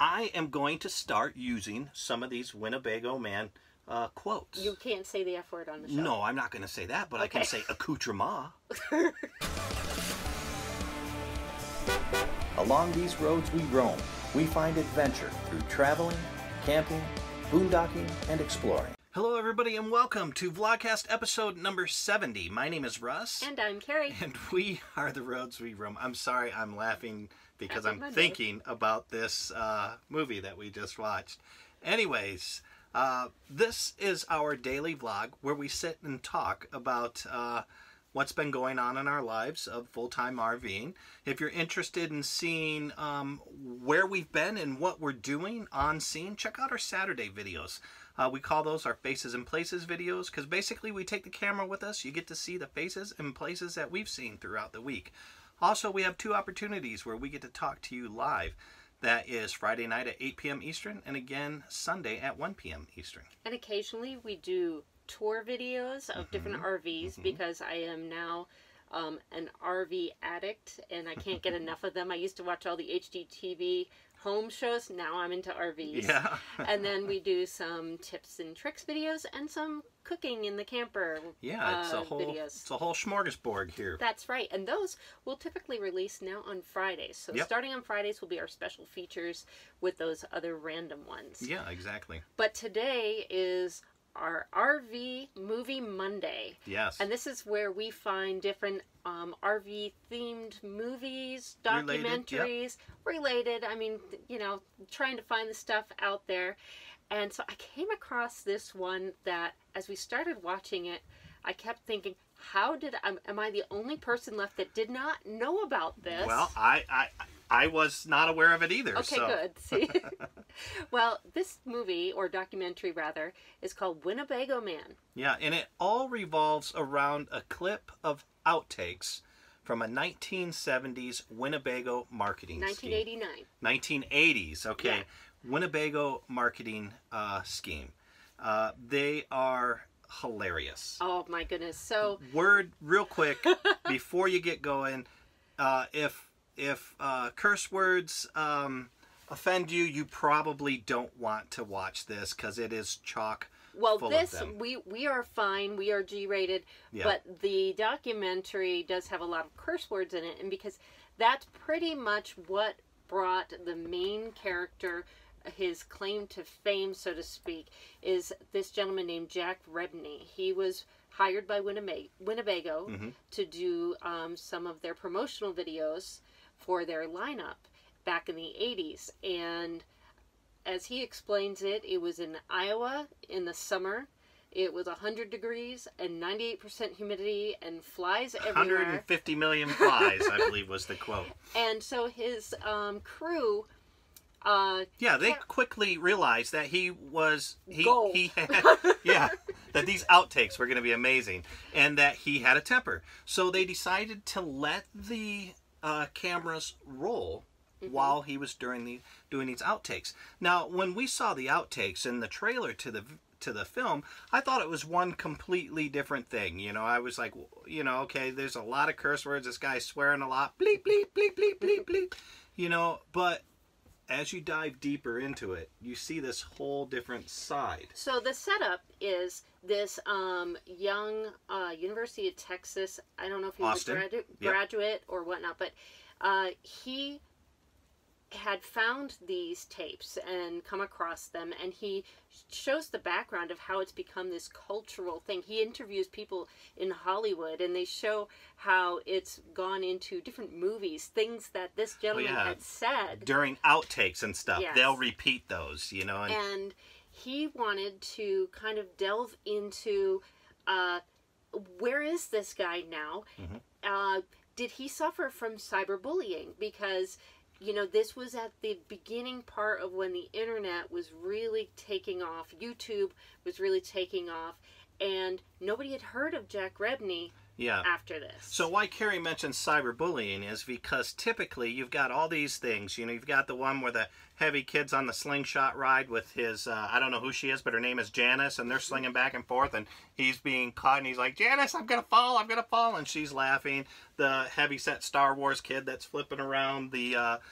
I am going to start using some of these Winnebago Man quotes. You can't say the F word on the show. No, I'm not going to say that, but okay. I can say accoutrement. Along these roads we roam, we find adventure through traveling, camping, boondocking, and exploring. Hello everybody and welcome to Vlogcast episode number 70. My name is Russ. And I'm Carrie. And we are the roads we roam. I'm sorry I'm laughing because I'm thinking about this movie that we just watched. Anyways, this is our daily vlog where we sit and talk about what's been going on in our lives of full-time RVing. If you're interested in seeing where we've been and what we're doing on scene, check out our Saturday videos. We call those our Faces and Places videos because basically we take the camera with us. You get to see the faces and places that we've seen throughout the week. Also, we have two opportunities where we get to talk to you live. That is Friday night at 8 p.m. Eastern and again Sunday at 1 p.m. Eastern. And occasionally we do tour videos of different RVs because I am now an RV addict and I can't get enough of them. I used to watch all the HGTV home shows. Now I'm into RVs. Yeah. And then we do some tips and tricks videos and some cooking in the camper videos. It's a whole smorgasbord here. That's right. And those will typically release now on Fridays. So starting on Fridays will be our special features with those other random ones. Yeah, exactly. But today is our RV Movie Monday. Yes. And this is where we find different RV themed movies, documentaries, related. I mean, you know, trying to find the stuff out there. And so I came across this one that as we started watching it, I kept thinking, am I the only person left that did not know about this? Well, I was not aware of it either. Okay, so. Good. See? Well, this movie, or documentary rather, is called Winnebago Man. Yeah, and it all revolves around a clip of outtakes from a 1970s Winnebago marketing 1989. Scheme. 1980s, okay. Yeah. Winnebago marketing scheme. They are hilarious. Oh my goodness. So word real quick before you get going, if curse words offend you, you probably don't want to watch this because it is chock full of them. we are fine. We are G-rated, but the documentary does have a lot of curse words in it, and because that's pretty much what brought the main character his claim to fame, so to speak, is this gentleman named Jack Rebney. He was hired by Winnebago to do some of their promotional videos for their lineup back in the 80s. And as he explains it, it was in Iowa in the summer. It was 100 degrees and 98% humidity and flies everywhere. 150 million flies, I believe was the quote. And so his crew... they quickly realized that he had, that these outtakes were going to be amazing and that he had a temper. So they decided to let the cameras roll while he was doing these outtakes. Now, when we saw the outtakes in the trailer to the film, I thought it was one completely different thing. You know, I was like, you know, okay, there's a lot of curse words. This guy's swearing a lot. Bleep, bleep, bleep, bleep, bleep, bleep. You know, but as you dive deeper into it, you see this whole different side. So the setup is this young University of Texas, I don't know if he was a graduate or whatnot, but he had found these tapes and come across them, and he shows the background of how it's become this cultural thing. He interviews people in Hollywood, and they show how it's gone into different movies, things that this gentleman had said. During outtakes and stuff, they'll repeat those, you know. And he wanted to kind of delve into, where is this guy now? Did he suffer from cyberbullying? Because you know, this was at the beginning part of when the internet was really taking off. YouTube was really taking off. And nobody had heard of Jack Rebney after this. So why Carrie mentioned cyberbullying is because typically you've got all these things. You know, you've got the one where the heavy kid's on the slingshot ride with his, I don't know who she is, but her name is Janice, and they're slinging back and forth, and he's being caught, and he's like, Janice, I'm going to fall, and she's laughing. The heavy-set Star Wars kid that's flipping around the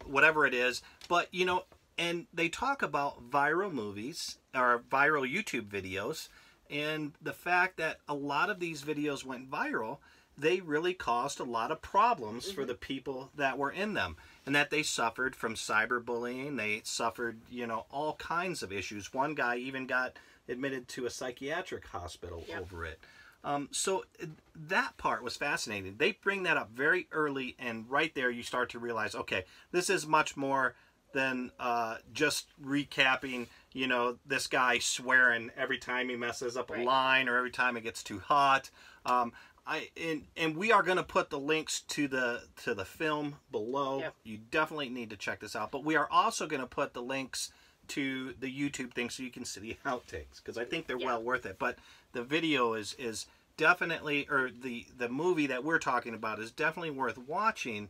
whatever it is, But, you know, and they talk about viral movies or viral YouTube videos, and the fact that a lot of these videos went viral, they really caused a lot of problems for the people that were in them, and that they suffered from cyberbullying. They suffered, you know, all kinds of issues. One guy even got admitted to a psychiatric hospital over it. So that part was fascinating. They bring that up very early, and right there you start to realize, okay, this is much more than just recapping, you know, this guy swearing every time he messes up a line or every time it gets too hot. And we are going to put the links to the film below. Yep. You definitely need to check this out. But we are also going to put the links to the YouTube thing so you can see the outtakes, because I think they're well worth it. But the video is definitely, or the movie that we're talking about is definitely worth watching,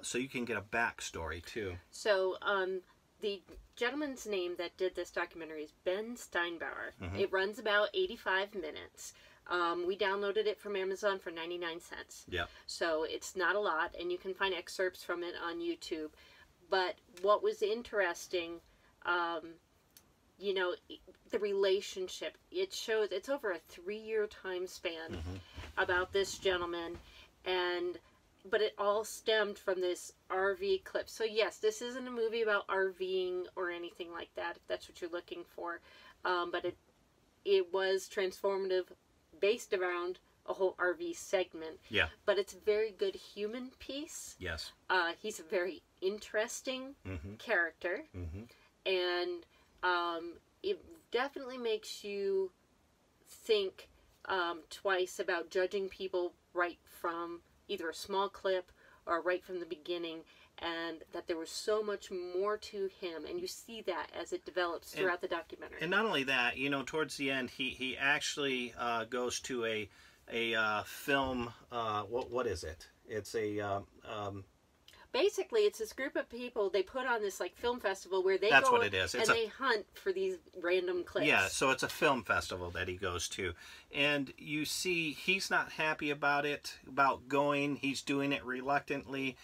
so you can get a backstory too. So the gentleman's name that did this documentary is Ben Steinbauer. It runs about 85 minutes. We downloaded it from Amazon for 99 cents. Yeah. So it's not a lot, and you can find excerpts from it on YouTube. But what was interesting, you know, the relationship, it shows, it's over a 3-year time span about this gentleman, but it all stemmed from this RV clip. So yes, this isn't a movie about RVing or anything like that, if that's what you're looking for. But it was transformative, based around a whole RV segment. Yeah. But it's a very good human piece. Yes. He's a very interesting character. And it definitely makes you think twice about judging people right from either a small clip or right from the beginning, and that there was so much more to him, and you see that as it develops throughout the documentary. And not only that, you know, towards the end, he actually goes to a film. What is it? It's a basically, it's this group of people, they put on this like film festival where they That's what it is. It's they hunt for these random clips. Yeah, so it's a film festival that he goes to. And you see he's not happy about it, about going. He's doing it reluctantly.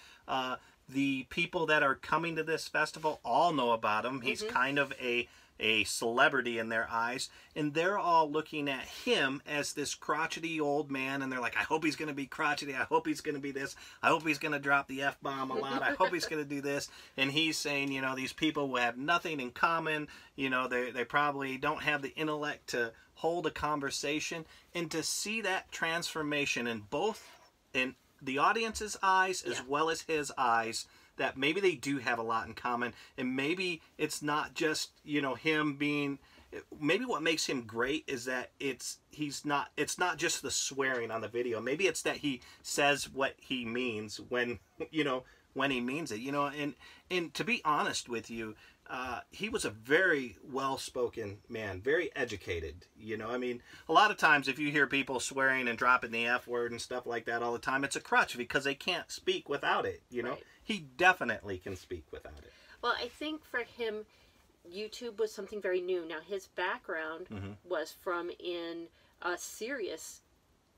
The people that are coming to this festival all know about him. He's kind of a celebrity in their eyes, and they're all looking at him as this crotchety old man, and they're like, I hope he's going to be crotchety, I hope he's going to be this, I hope he's going to drop the F-bomb a lot, I hope he's going to do this. And he's saying, you know, these people will have nothing in common, you know, they probably don't have the intellect to hold a conversation. And to see that transformation in both, in the audience's eyes as well as his eyes, that maybe they do have a lot in common, and maybe it's not just, you know, him being, maybe what makes him great is that it's not just the swearing on the video. Maybe it's that he says what he means when, you know, when he means it, you know. And to be honest with you, he was a very well-spoken man, very educated, you know. I mean, a lot of times if you hear people swearing and dropping the F word and stuff like that all the time, it's a crutch because they can't speak without it, you know. Right. He definitely can speak without it. Well, I think for him, YouTube was something very new. Now, his background was from in serious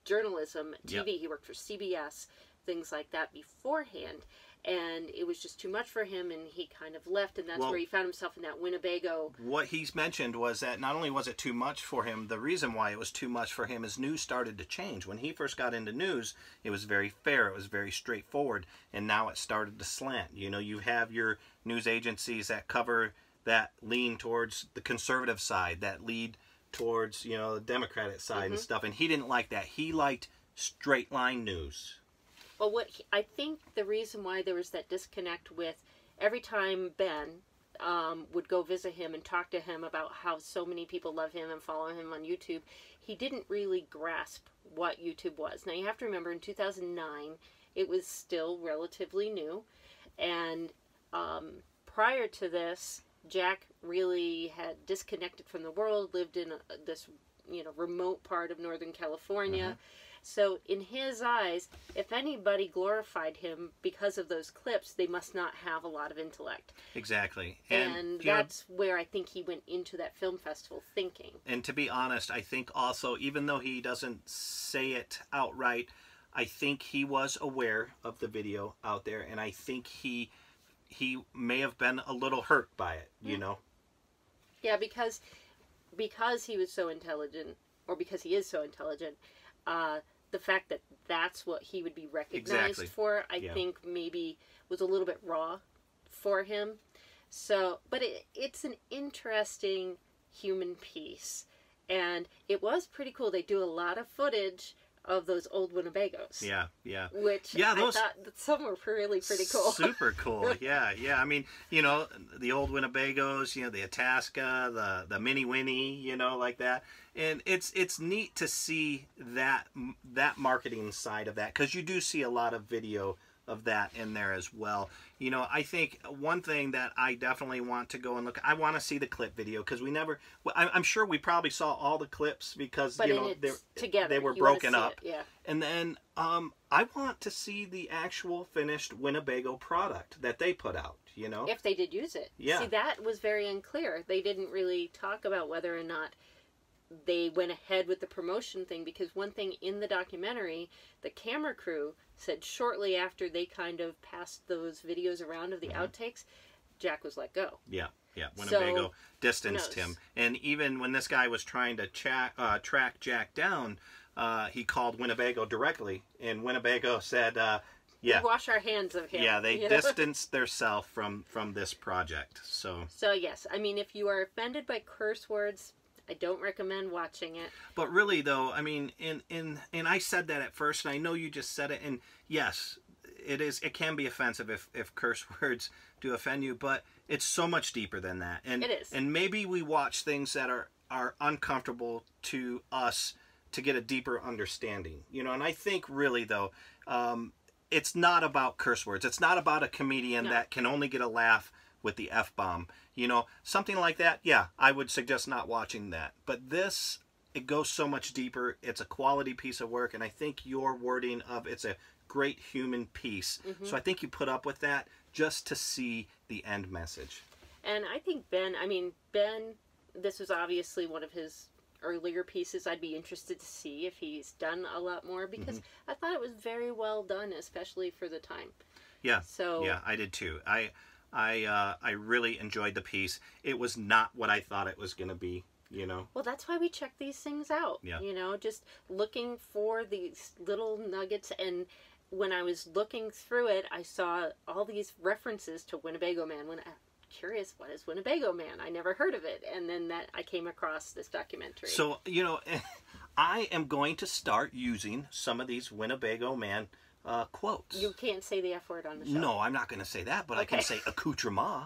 journalism, TV. He worked for CBS, things like that beforehand. And it was just too much for him, and he kind of left, and that's where he found himself in that Winnebago. What he's mentioned was that not only was it too much for him, the reason why it was too much for him is news started to change. When he first got into news, it was very fair, it was very straightforward, and now it started to slant. You know, you have your news agencies that cover, that lean towards the conservative side, that lead towards, you know, the Democratic side and stuff, and he didn't like that. He liked straight line news. Well, I think the reason why there was that disconnect with every time Ben would go visit him and talk to him about how so many people love him and follow him on YouTube, he didn't really grasp what YouTube was. Now, you have to remember, in 2009, it was still relatively new. And prior to this, Jack really had disconnected from the world, lived in this, you know, remote part of Northern California. So in his eyes, if anybody glorified him because of those clips, they must not have a lot of intellect. Exactly. And that's where I think he went into that film festival thinking. And to be honest, I think also, even though he doesn't say it outright, I think he was aware of the video out there, and I think he he may have been a little hurt by it, you know? Yeah, because he was so intelligent, or because he is so intelligent, the fact that that's what he would be recognized for, I think maybe was a little bit raw for him. So, but it's an interesting human piece. And it was pretty cool. They do a lot of footage of those old Winnebagos. Yeah, yeah. Which I thought that some were really pretty cool. Super cool. Yeah, yeah. I mean, you know, the old Winnebagos, you know, the Itasca, the Mini Winnie, you know, like that. And it's neat to see that marketing side of that, because you do see a lot of video of that in there as well. You know, I think one thing that I definitely want to go and look, I want to see the clip video, because we never, I'm sure we probably saw all the clips, because, you know, they were broken up. Yeah. And then I want to see the actual finished Winnebago product that they put out, you know. If they did use it. Yeah. See, that was very unclear. They didn't really talk about whether or not they went ahead with the promotion thing, because one thing in the documentary, the camera crew said shortly after they kind of passed those videos around of the outtakes, Jack was let go. Yeah, yeah. Winnebago distanced him. And even when this guy was trying to track Jack down, he called Winnebago directly, and Winnebago said, yeah. We wash our hands of him. Yeah, they distanced themselves from this project. So yes, I mean, if you are offended by curse words, I don't recommend watching it. But really, though, I mean, and I said that at first, and I know you just said it, and yes, it can be offensive if curse words do offend you, but it's so much deeper than that. And it is. And maybe we watch things that are uncomfortable to us to get a deeper understanding, you know. And I think really, though, it's not about curse words. It's not about a comedian that can only get a laugh with the F-bomb. You know, something like that, yeah, I would suggest not watching that. But this, it goes so much deeper. It's a quality piece of work, and I think your wording of it's a great human piece. So I think you put up with that just to see the end message. And I think Ben, this was obviously one of his earlier pieces. I'd be interested to see if he's done a lot more, because I thought it was very well done, especially for the time. Yeah, so yeah, I did too. I really enjoyed the piece. It was not what I thought it was going to be, you know. Well, that's why we check these things out. Yeah. You know, just looking for these little nuggets. And when I was looking through it, I saw all these references to Winnebago Man. When I'm curious, what is Winnebago Man? I never heard of it. And then I came across this documentary. So, you know, I am going to start using some of these Winnebago Man quotes. You can't say the F word on the show. No, I'm not going to say that, but I can say accoutrement.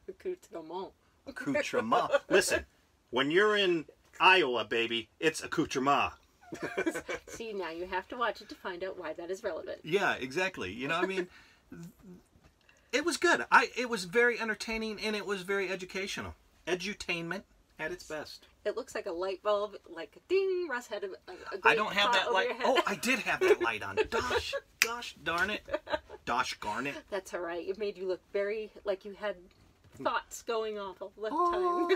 Accoutrement. Accoutrement. Listen, when you're in Iowa, baby, it's accoutrement. See, now you have to watch it to find out why that is relevant. Yeah, exactly. You know, I mean, it was good. It was very entertaining, and it was very educational. Edutainment at its best. It looks like a light bulb, like ding. Russ had a great I don't have that light. Oh, I did have that light on. Gosh darn it. Gosh darn it. That's all right. It made you look very like you had thoughts going off all the time.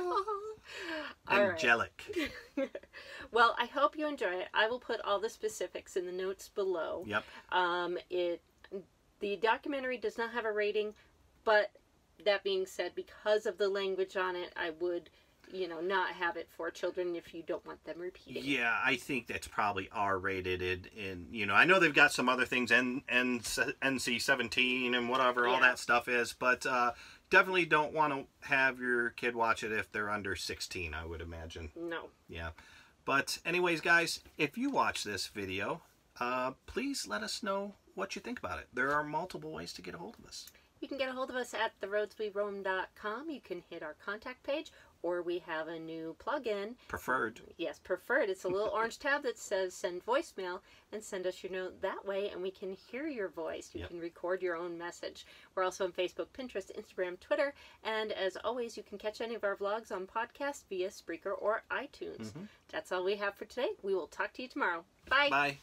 Angelic. Right. Well, I hope you enjoy it. I will put all the specifics in the notes below. Yep. The documentary does not have a rating, but that being said, because of the language on it, I would, you know, not have it for children if you don't want them repeating. Yeah, I think that's probably R-rated. And you know, I know they've got some other things, NC-17 and whatever all that stuff is, but definitely don't want to have your kid watch it if they're under 16, I would imagine. No. Yeah. But anyways, guys, if you watch this video, please let us know what you think about it. There are multiple ways to get a hold of us. You can get a hold of us at theroadsweroam.com. You can hit our contact page, or we have a new plug-in. Preferred. Yes, preferred. It's a little orange tab that says send voicemail, and send us your note that way, and we can hear your voice. You can record your own message. We're also on Facebook, Pinterest, Instagram, Twitter, and as always, you can catch any of our vlogs on podcast via Spreaker or iTunes. That's all we have for today. We will talk to you tomorrow. Bye. Bye.